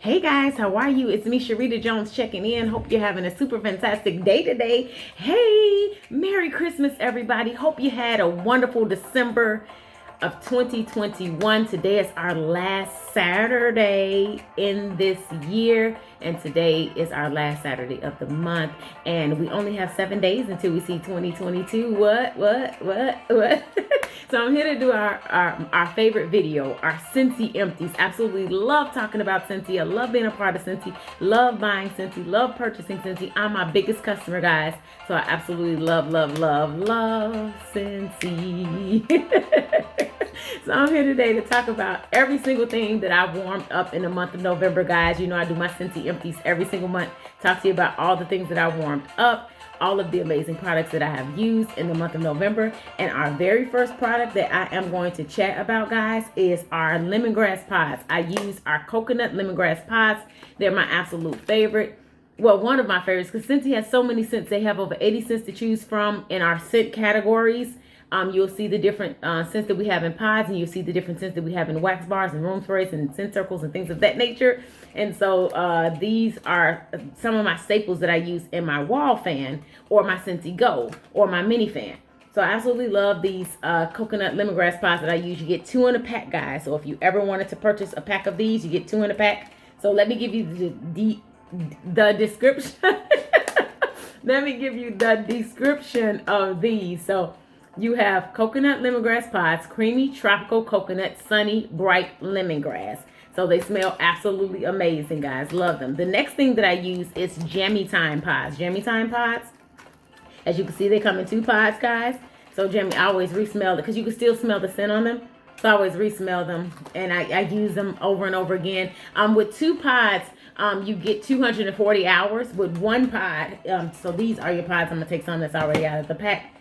Hey guys, how are you? It's me, Sharita Jones, checking in. Hope you're having a super fantastic day today. Hey, Merry Christmas, everybody. Hope you had a wonderful December of 2021. Today is our last Saturday in this year, and today is our last Saturday of the month, and we only have 7 days until we see 2022. What? So I'm here to do our favorite video, our Scentsy Empties. Absolutely love talking about Scentsy. I love being a part of Scentsy, love buying Scentsy, love purchasing Scentsy. I'm my biggest customer, guys, so I absolutely love Scentsy. So I'm here today to talk about every single thing that I've warmed up in the month of November, guys. You know I do my Scentsy Empties every single month. Talk to you about all the things that I warmed up, all of the amazing products that I have used in the month of November. And our very first product that I am going to chat about, guys, is our Lemongrass Pies. I use our coconut Lemongrass Pies. They're my absolute favorite. Well, one of my favorites, because Scentsy has so many scents. They have over 80 scents to choose from in our scent categories. You'll see the different scents that we have in pods, and you'll see the different scents that we have in wax bars and room sprays and scent circles and things of that nature. And so these are some of my staples that I use in my wall fan or my Scentsy Go or my mini fan. So I absolutely love these coconut lemongrass pies that I use. You get 2 in a pack, guys. So if you ever wanted to purchase a pack of these, you get 2 in a pack. So let me give you the description. Let me give you the description of these. So you have coconut lemongrass pies, creamy tropical coconut, sunny, bright lemongrass. So they smell absolutely amazing, guys. Love them. The next thing that I use is Jammy Time Pies. Jammy Time Pies, as you can see, they come in 2 pods, guys. So Jammy, I always re-smell it because you can still smell the scent on them. So I always re-smell them, and I use them over and over again. With 2 pods, you get 240 hours. With 1 pod, so these are your pods. I'm going to take some that's already out of the pack.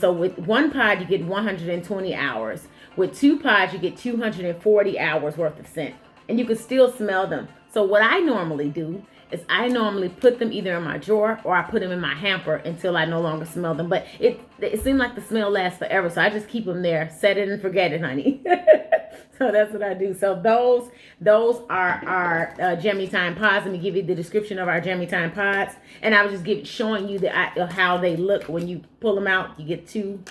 So with 1 pod, you get 120 hours. With 2 pods, you get 240 hours worth of scent. And you can still smell them. So what I normally do is I normally put them either in my drawer or I put them in my hamper until I no longer smell them. But it seems like the smell lasts forever. So I just keep them there. Set it and forget it, honey. So that's what I do. So those are our Jammy Time Pods. Let me give you the description of our Jammy Time Pods. And I was just showing you how they look when you pull them out. You get 2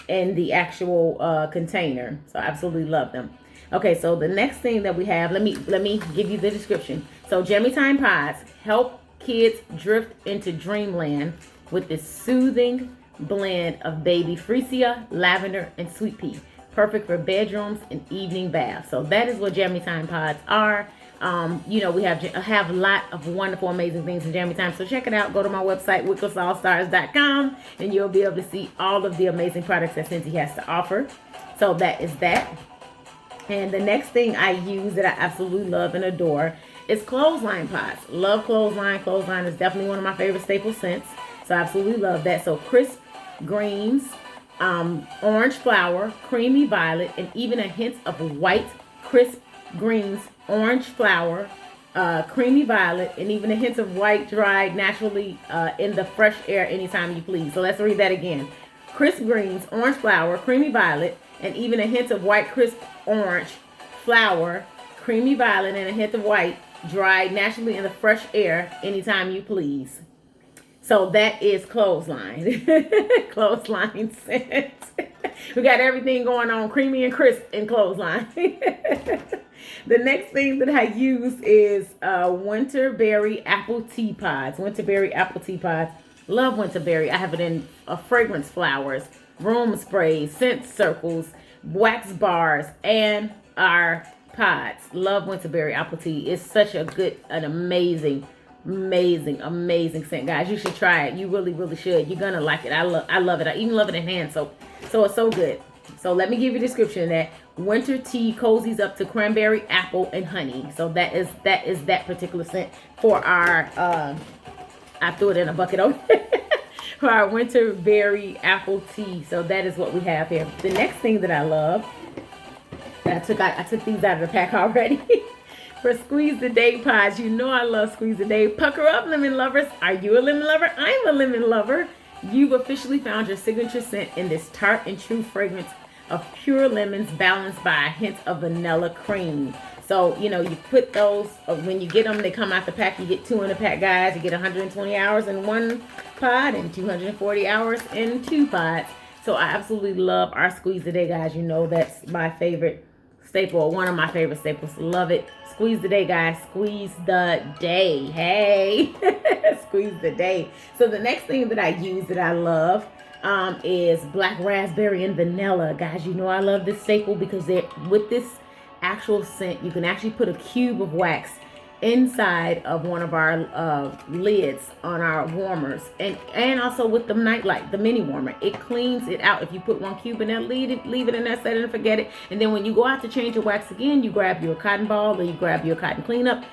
in the actual container. So I absolutely love them. Okay, so the next thing that we have, let me give you the description. So Jammy Time Pods help kids drift into dreamland with this soothing blend of baby freesia, lavender, and sweet pea. Perfect for bedrooms and evening baths. So that is what Jammy Time Pods are. You know, we have a lot of wonderful, amazing things in Jammy Time. So check it out. Go to my website, wicklessallstars.com, and you'll be able to see all of the amazing products that Scentsy has to offer. So that is that. And the next thing I use that I absolutely love and adore is clothesline pods. Love clothesline. Clothesline is definitely one of my favorite staple scents. So I absolutely love that. So crisp greens, orange flower, creamy violet, and even a hint of white. Crisp greens, orange flower, creamy violet, and even a hint of white dried naturally in the fresh air anytime you please. So let's read that again. Crisp greens, orange flower, creamy violet, and even a hint of white crisp orange flower, creamy violet, and a hint of white dried naturally in the fresh air anytime you please. So that is clothesline. Clothesline scent. We got everything going on, creamy and crisp in clothesline. The next thing that I use is Winterberry apple tea pods. Winterberry apple tea pods. Love Winterberry. I have it in fragrance flowers, room sprays, scent circles, wax bars, and our pods. Love Winterberry apple tea. It's such a good, an amazing scent, guys. You should try it. You really should. You're gonna like it. I love it. I even love it in hand soap. So it's so good. So let me give you a description of that. Winter tea cozies up to cranberry, apple, and honey. So that is that particular scent for our I threw it in a bucket over for our Winterberry apple tea. So that is what we have here. The next thing that I love, I took these out of the pack already. For Squeeze the Day pods. You know I love Squeeze the Day. Pucker up, lemon lovers. Are you a lemon lover? I'm a lemon lover. You've officially found your signature scent in this tart and true fragrance of pure lemons balanced by a hint of vanilla cream. So So, you know, you put those, when you get them, they come out the pack. You get 2 in a pack, guys. You get 120 hours in 1 pod and 240 hours in 2 pods. So I absolutely love our Squeeze the Day, guys. You know that's my favorite staple, or one of my favorite staples. Love it. Squeeze the Day, guys. Squeeze the Day. Hey. Squeeze the Day. So the next thing that I use that I love is black raspberry and vanilla. Guys, you know I love this staple because with this actual scent, you can actually put a cube of wax inside of one of our lids on our warmers, and also with the nightlight, the mini warmer. It cleans it out. If you put 1 cube in there, leave it in there, set it and forget it. And then when you go out to change your wax again, you grab your cotton ball or you grab your cotton cleanup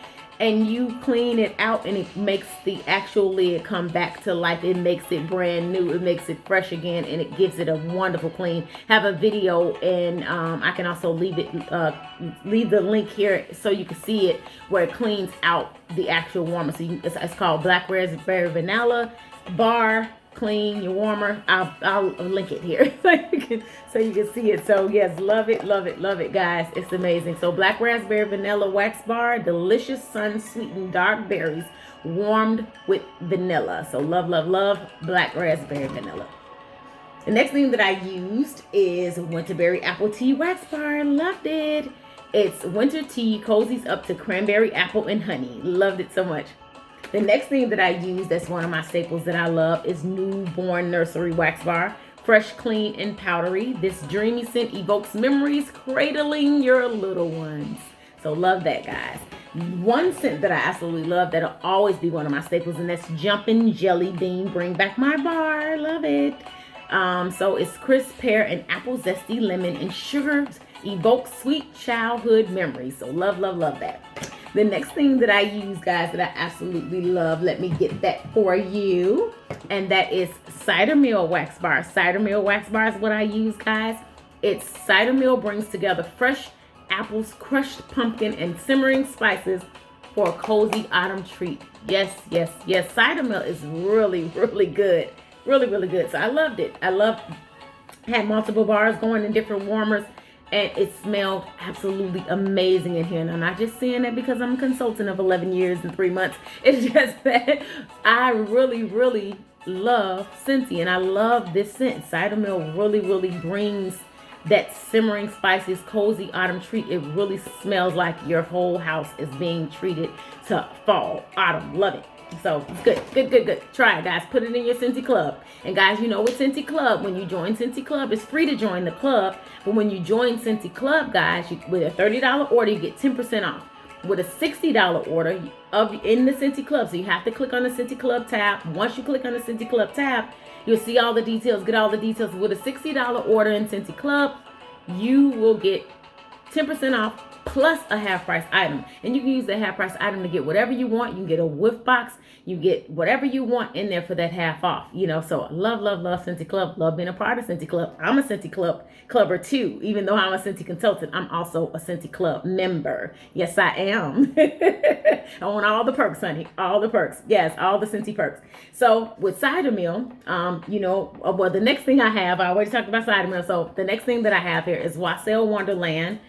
and you clean it out, and it makes the actual lid come back to life. It makes it brand new. It makes it fresh again, and it gives it a wonderful clean. Have a video, and I can also leave the link here so you can see it, where it cleans out the actual warmer. So it's called Black Raspberry Vanilla Bar Clean Your Warmer. I'll link it here so you can see it. So yes, love it, love it, love it, guys. It's amazing. So Black Raspberry Vanilla Wax Bar, delicious sun sweetened dark berries warmed with vanilla. So love, love, love Black Raspberry Vanilla. The next thing that I used is Winterberry Apple Tea Wax Bar. Loved it. It's winter tea, cozies up to cranberry, apple, and honey. Loved it so much. The next thing that I use, that's one of my staples that I love, is Newborn Nursery Wax Bar. Fresh, clean, and powdery. This dreamy scent evokes memories cradling your little ones. So love that, guys. One scent that I absolutely love that'll always be one of my staples, and that's Jumpin' Jelly Bean Bring Back My Bar. Love it. So it's crisp pear and apple zesty lemon and sugar evokes sweet childhood memories. So love, love, love that. The next thing that I use, guys, that I absolutely love, let me get that for you, and that is Cider Mill Wax Bar. Cider Mill Wax Bar is what I use, guys. It's Cider Mill brings together fresh apples, crushed pumpkin, and simmering spices for a cozy autumn treat. Yes, yes, yes. Cider Mill is really, really good. Really, really good. So I loved it. Had multiple bars going in different warmers, and it smelled absolutely amazing in here. And I'm not just saying that because I'm a consultant of 11 years and 3 months. It's just that I really, really love Scentsy, and I love this scent. Cider Mill really, really brings that simmering spices, cozy autumn treat. It really smells like your whole house is being treated to fall, autumn. Love it. So it's good, good, good, good. Try it, guys. Put it in your Scentsy Club. And guys, you know with Scentsy Club, when you join Scentsy Club, it's free to join the club. But when you join Scentsy Club, guys, with a $30 order, you get 10% off. With a $60 order in the Scentsy Club, so you have to click on the Scentsy Club tab. Once you click on the Scentsy Club tab, you'll see all the details, get all the details. With a $60 order in Scentsy Club, you will get 10% off plus a half price item. And you can use that half price item to get whatever you want. You can get a whiff box. You get whatever you want in there for that half off. You know, so love, love, love Scentsy Club. Love being a part of Scentsy Club. I'm a Scentsy Clubber too. Even though I'm a Scentsy Consultant, I'm also a Scentsy Club member. Yes, I am. I want all the perks, honey. All the perks. Yes, all the Scentsy perks. So with Cider Mill, you know, well, the next thing I have, I already talked about Cider Mill. So the next thing that I have here is Wassel Wonderland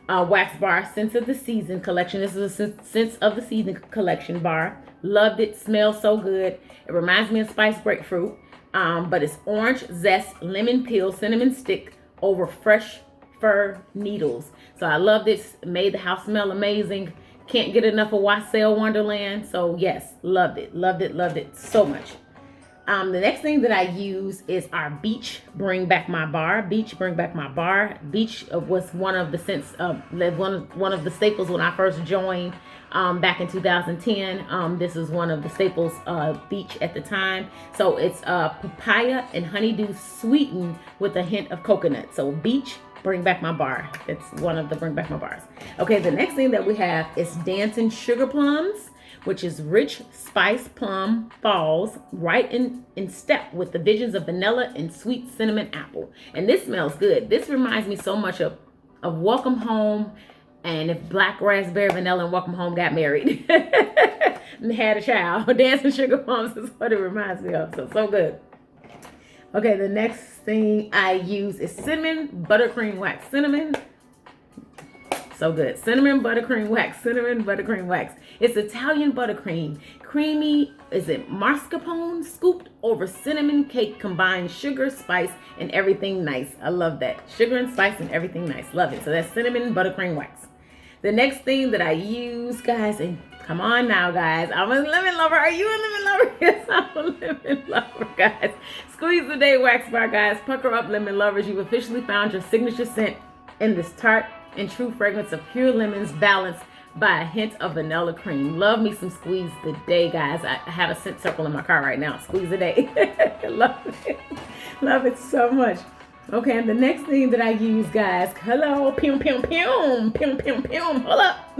Wax Bar Scents of the Season collection. This is a Scents of the Season collection bar. Loved it. Smells so good. It reminds me of spiced grapefruit. But it's orange zest, lemon peel, cinnamon stick over fresh fir needles. So I love this. Made the house smell amazing. Can't get enough of Wassel Wonderland. So yes, loved it. Loved it. Loved it so much. The next thing that I use is our Beach Bring Back My Bar. Beach Bring Back My Bar. Beach was one of the scents, one of the staples when I first joined back in 2010. This is one of the staples, Beach at the time. So it's papaya and honeydew sweetened with a hint of coconut. So Beach Bring Back My Bar. It's one of the Bring Back My Bars. Okay, the next thing that we have is Dancing Sugar Plums, which is rich spice plum falls right in step with the visions of vanilla and sweet cinnamon apple. And this smells good. This reminds me so much of Welcome Home, and if Black Raspberry Vanilla and Welcome Home got married and had a child. Dancing Sugar Plums is what it reminds me of. So good. Okay, the next thing I use is Cinnamon Buttercream Wax. Cinnamon So good. Cinnamon buttercream wax. Cinnamon buttercream wax. It's Italian buttercream. Creamy, is it mascarpone? Scooped over cinnamon cake, combines sugar, spice, and everything nice. I love that. Sugar and spice and everything nice. Love it. So that's cinnamon buttercream wax. The next thing that I use, guys, and come on now, guys. I'm a lemon lover. Are you a lemon lover? Yes, I'm a lemon lover, guys. Squeeze the Day Wax Bar, guys. Pucker up, lemon lovers. You've officially found your signature scent in this tart and true fragrance of pure lemons, balanced by a hint of vanilla cream. Love me some Squeeze the Day, guys. I have a scent circle in my car right now. Squeeze the Day. Love it. Love it so much. Okay, and the next thing that I use, guys, hello, pum, pum, pum, pum, pum, pum, hold up.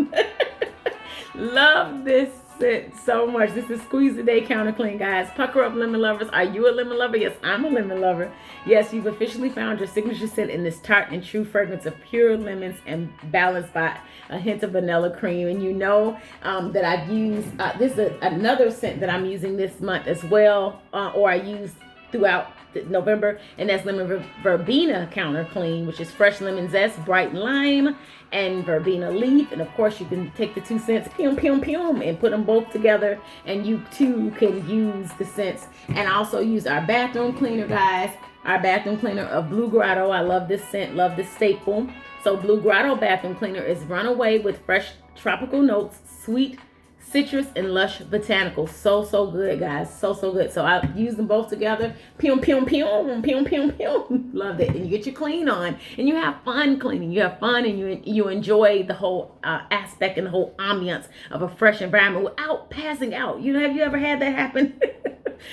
Love this scent so much. This is Squeeze the Day Counter Clean, guys. Pucker up, lemon lovers. Are you a lemon lover? Yes, I'm a lemon lover. Yes, you've officially found your signature scent in this tart and true fragrance of pure lemons and balanced by a hint of vanilla cream. And you know that I've used, this is another scent that I'm using this month as well, or I used throughout November, and that's lemon verbena counter clean, which is fresh lemon zest, bright lime, and verbena leaf. And of course, you can take the 2 scents, pum pum pum, and put them both together, and you too can use the scents. And I also use our bathroom cleaner, guys. Our bathroom cleaner of Blue Grotto. I love this scent, love this staple. So Blue Grotto bathroom cleaner is runaway with fresh tropical notes, sweet citrus, and lush botanicals. So good, guys. So good. So I use them both together. Pum pum pum pum pum pum. Loved it. And you get your clean on, and you have fun cleaning. You have fun, and you enjoy the whole aspect and the whole ambiance of a fresh environment without passing out. You know, have you ever had that happen?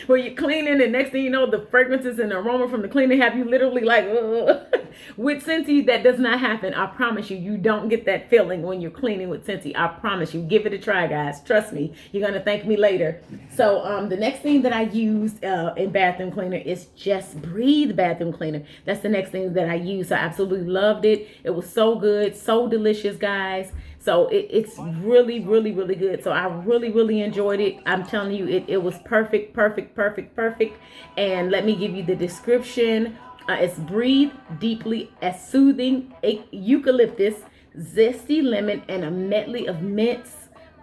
Where you're cleaning, and next thing you know, the fragrances and the aroma from the cleaning have you literally like, ugh. With Scentsy, that does not happen. I promise you, you don't get that feeling when you're cleaning with Scentsy. I promise you. Give it a try, guys. Trust me. You're going to thank me later. So the next thing that I used in bathroom cleaner is Just Breathe bathroom cleaner. That's the next thing that I used. I absolutely loved it. It was so good, so delicious, guys. So it's really good. So I really enjoyed it. I'm telling you, it was perfect. And let me give you the description. It's breathe deeply as soothing eucalyptus, zesty lemon, and a medley of mints,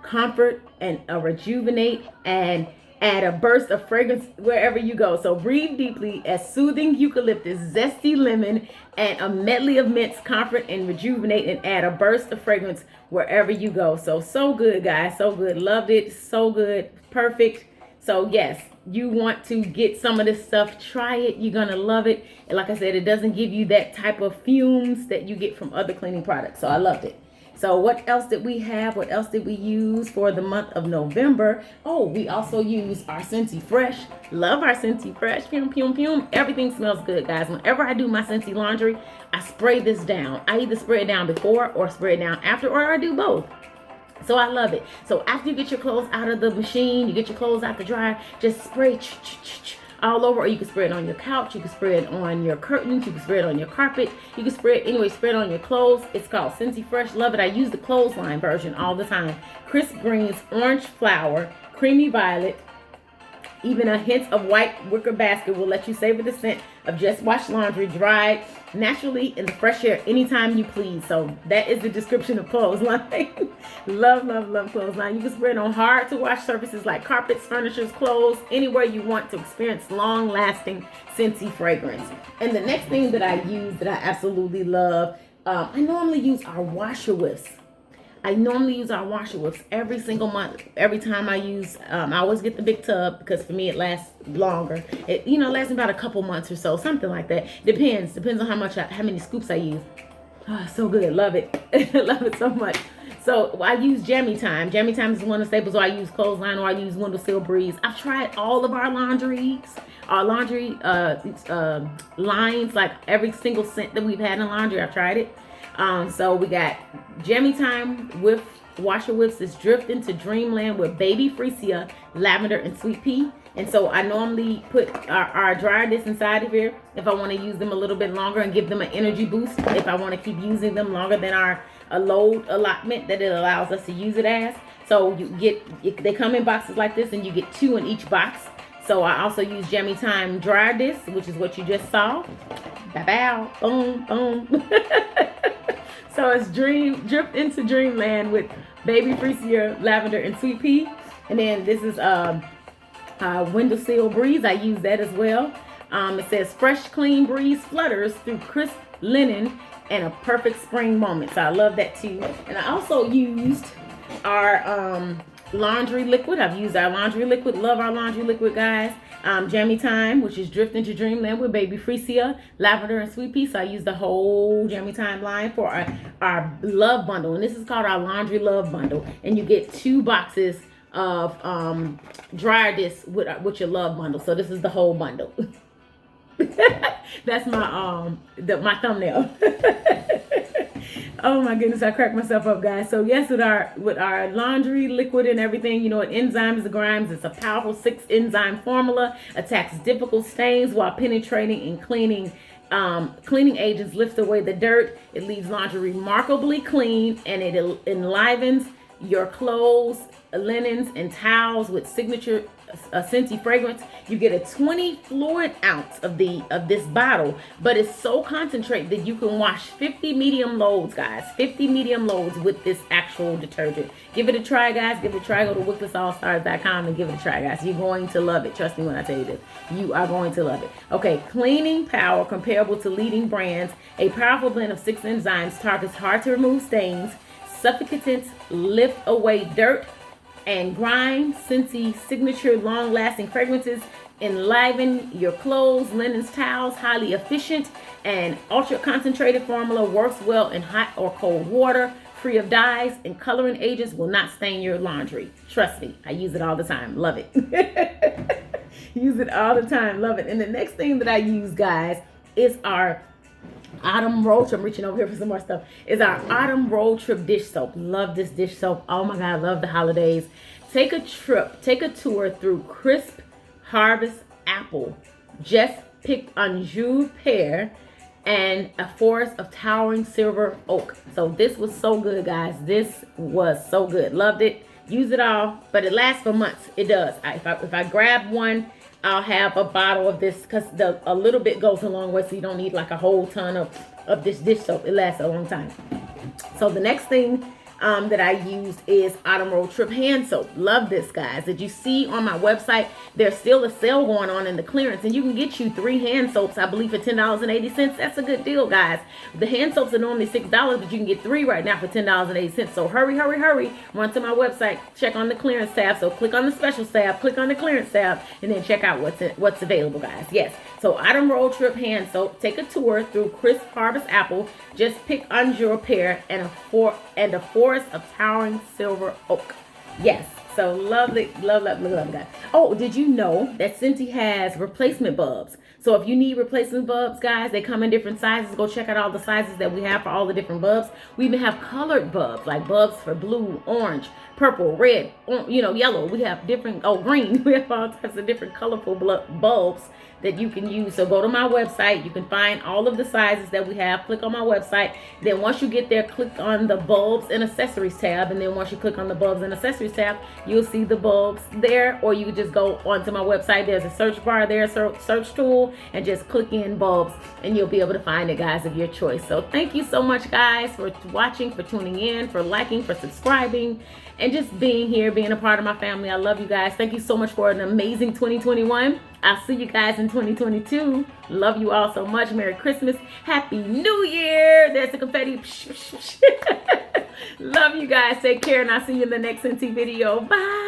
comfort, and rejuvenate, and add a burst of fragrance wherever you go. So breathe deeply as soothing eucalyptus, zesty lemon, and a medley of mints, comfort, and rejuvenate, and add a burst of fragrance wherever you go. So good, guys. So good. Loved it. So good. Perfect. So yes, you want to get some of this stuff. Try it. You're going to love it. And like I said, it doesn't give you that type of fumes that you get from other cleaning products. So I loved it. So what else did we have? What else did we use for the month of November? Oh, we also use our Scentsy Fresh. Love our Scentsy Fresh. Pum, pum, pum. Everything smells good, guys. Whenever I do my Scentsy laundry, I spray this down. I either spray it down before or spray it down after, or I do both. So I love it. So after you get your clothes out of the machine, you get your clothes out the dryer, just spray all over, or you can spray it on your couch, you can spray it on your curtains, you can spray it on your carpet, you can spray it anyway, spray it on your clothes. It's called Scentsy Fresh. Love it. I use the clothesline version all the time. Crisp greens, orange flower, creamy violet, even a hint of white wicker basket will let you savor the scent of just washed laundry, dried naturally in the fresh air anytime you please. So that is the description of clothesline. love clothesline. You can spray it on hard to wash surfaces like carpets, furniture, clothes, anywhere you want to experience long lasting Scentsy fragrance. And the next thing that I use that I absolutely love, I normally use our washer whiffs. Every single month. Every time I use, I always get the big tub because for me it lasts longer. It lasts about a couple months or so, something like that. Depends on how many scoops I use. Oh, so good, love it, love it so much. So I use Jammy Time. Jammy Time is one of the staples. Or I use Clothesline, or I use Windowsill Breeze. I've tried all of our laundry lines, like every single scent that we've had in laundry. I've tried it. So we got Jammy Time with washer whiffs is drift into dreamland with baby freesia, lavender, and sweet pea. And so I normally put our dryer discs inside of here if I want to use them a little bit longer and give them an energy boost. If I want to keep using them longer than our load allotment that it allows us to use it as. So they come in boxes like this, and you get 2 in each box. So I also use Jammy Time dryer discs, which is what you just saw. Bow, boom, boom. So it's Drift into Dreamland with Baby Freesia, Lavender, and Sweet Pea. And then this is Windowsill Breeze. I use that as well. It says fresh, clean breeze flutters through crisp linen and a perfect spring moment. So I love that too. And I also used our laundry liquid. I've used our laundry liquid. Love our laundry liquid, guys. Jammy Time, which is Drift into Dreamland with Baby Freesia, Lavender, and Sweet Pea. So I use the whole Jammy Time line for our love bundle. And this is called our laundry love bundle. And you get 2 boxes of dryer discs with your love bundle. So this is the whole bundle. That's my my thumbnail. Oh my goodness, I cracked myself up, guys. So yes, with our laundry liquid and everything, you know, it enzymes the grimes. It's a powerful 6-enzyme formula, attacks difficult stains while penetrating and cleaning. Cleaning agents lifts away the dirt. It leaves laundry remarkably clean, and it enlivens your clothes, linens, and towels with signature Scentsy fragrance. You get a 20 fluid ounce of this bottle, but it's so concentrated that you can wash 50 medium loads, guys. 50 medium loads with this actual detergent. Give it a try, guys. Give it a try. Go to wicklessallstars.com and give it a try, guys. You're going to love it. Trust me when I tell you this. You are going to love it. Okay, cleaning power comparable to leading brands. A powerful blend of 6 enzymes targets hard to remove stains. Suffocants lift away dirt and grime. Scentsy signature long-lasting fragrances enliven your clothes, linens, towels. Highly efficient and ultra-concentrated formula works well in hot or cold water. Free of dyes and coloring agents, will not stain your laundry. Trust me, I use it all the time. Love it. Use it all the time. Love it. And the next thing that I use, guys, is our Autumn Road Trip. I'm reaching over here for some more stuff. Is our Autumn Road Trip dish soap. Love this dish soap. Oh my God, I love the holidays. Take a tour through crisp harvest apple, just picked anjou pear, and a forest of towering silver oak. So this was so good, guys. This was so good. Loved it. Use it all, but it lasts for months. It does. If I grab one, I'll have a bottle of this, because a little bit goes a long way, so you don't need like a whole ton of this dish soap. It lasts a long time. So the next thing that I used is Autumn Road Trip hand soap. Love this, guys. Did you see on my website, there's still a sale going on in the clearance, and you can get you 3 hand soaps, I believe, for $10.80. That's a good deal, guys. The hand soaps are normally $6, but you can get 3 right now for $10.80. So hurry, hurry, hurry. Run to my website, check on the clearance tab. So click on the special tab, click on the clearance tab, and then check out what's available, guys. Yes. So Autumn Road Trip hand soap. Take a tour through crisp harvest apple, just pick anjou pear, and a forest of towering silver oak. Yes. So lovely, love, guys. Oh, did you know that Scentsy has replacement bulbs? So if you need replacement bulbs, guys, they come in different sizes. Go check out all the sizes that we have for all the different bulbs. We even have colored bulbs, like bulbs for blue, orange, purple, red, yellow. We have different, green. We have all types of different colorful bulbs that you can use. So go to my website. You can find all of the sizes that we have. Click on my website. Then once you get there, click on the bulbs and accessories tab. And then once you click on the bulbs and accessories tab, you'll see the bulbs there. Or you can just go onto my website. There's a search bar there, search tool, and just click in bulbs, and you'll be able to find it, guys, of your choice. So thank you so much, guys, for watching, for tuning in, for liking, for subscribing, and just being here, being a part of my family. I love you guys. Thank you so much for an amazing 2021. I'll see you guys in 2022. Love you all so much. Merry Christmas. Happy New Year. There's the confetti. Love you guys. Take care, and I'll see you in the next Scentsy video. Bye.